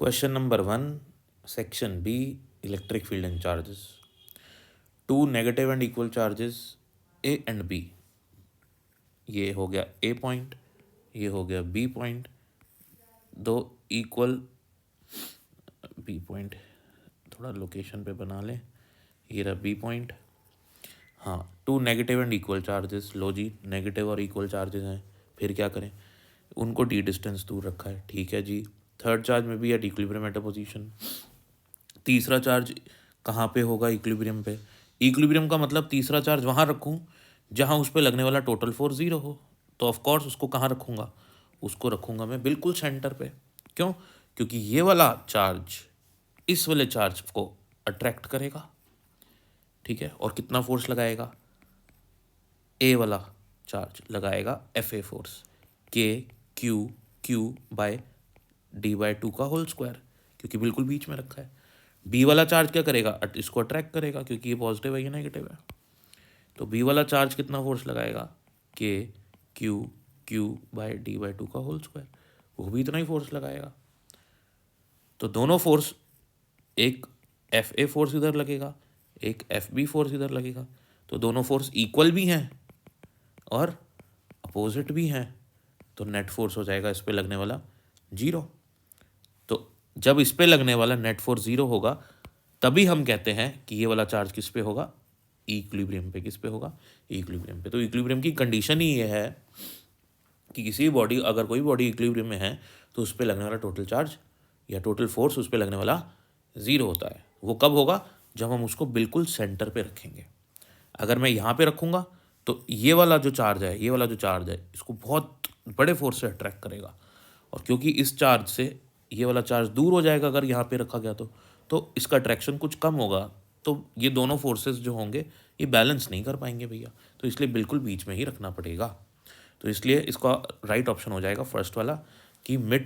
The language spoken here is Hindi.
Question number 1, section B, electric field and charges. Two negative and equal charges A and B. ये हो गया A पॉइंट, ये हो गया B पॉइंट, दो इक्वल B पॉइंट, थोड़ा लोकेशन पे बना लें, ये रहा B पॉइंट. हाँ, two negative and equal charges. लो जी, नेगेटिव और इक्वल चार्जेस हैं, फिर क्या करें, उनको डी डिस्टेंस दूर रखा है, ठीक है जी. थर्ड चार्ज में भी at equilibrium at a position. तीसरा चार्ज कहाँ पे होगा, इक्विलिब्रियम पे. इक्विलिब्रियम का मतलब तीसरा चार्ज वहाँ रखूँ जहाँ उस पर लगने वाला टोटल फोर्स जीरो हो. तो ऑफ कोर्स उसको कहाँ रखूँगा, उसको रखूँगा मैं बिल्कुल सेंटर पे. क्यों? क्योंकि ये वाला चार्ज इस वाले चार्ज को अट्रैक्ट करेगा, ठीक है. और कितना फोर्स लगाएगा, ए वाला चार्ज लगाएगा F A force, K Q Q by D by two का होल स्क्वायर, क्योंकि बिल्कुल बीच में रखा है. बी वाला चार्ज क्या करेगा, इसको अट्रैक्ट करेगा, क्योंकि ये पॉजिटिव है ये नेगेटिव है. तो बी वाला चार्ज कितना फोर्स लगाएगा, K Q Q by D by two का होल स्क्वायर, वो भी इतना ही फोर्स लगाएगा. तो दोनों फोर्स, एक एफ ए फोर्स इधर लगेगा, एक एफ बी फोर्स इधर लगेगा. तो दोनों फोर्स इक्वल भी हैं और अपोजिट भी हैं. तो नेट फोर्स हो जाएगा इस पे लगने वाला जीरो. तो जब इस पे लगने वाला नेट फोर्स जीरो होगा तभी हम कहते हैं कि ये वाला चार्ज किस पे होगा, इक्विलिब्रियम पे. किस पे होगा, इक्विलिब्रियम पे. तो इक्विलिब्रियम की कंडीशन ही ये है कि किसी बॉडी, अगर कोई बॉडी इक्विलिब्रियम में है तो उस पर लगने वाला टोटल चार्ज या टोटल फोर्स उस पर लगने वाला ज़ीरो होता है. वो कब होगा, जब हम उसको बिल्कुल सेंटर पे रखेंगे. अगर मैं यहाँ पे रखूँगा तो ये वाला जो चार्ज है, ये वाला जो चार्ज है, इसको बहुत बड़े फोर्स से अट्रैक्ट करेगा. और क्योंकि इस चार्ज से ये वाला चार्ज दूर हो जाएगा अगर यहाँ पे रखा गया तो इसका अट्रैक्शन कुछ कम होगा. तो ये दोनों फोर्सेस जो होंगे ये बैलेंस नहीं कर पाएंगे भैया. तो इसलिए बिल्कुल बीच में ही रखना पड़ेगा. तो इसलिए इसका राइट ऑप्शन हो जाएगा फर्स्ट वाला, कि मिड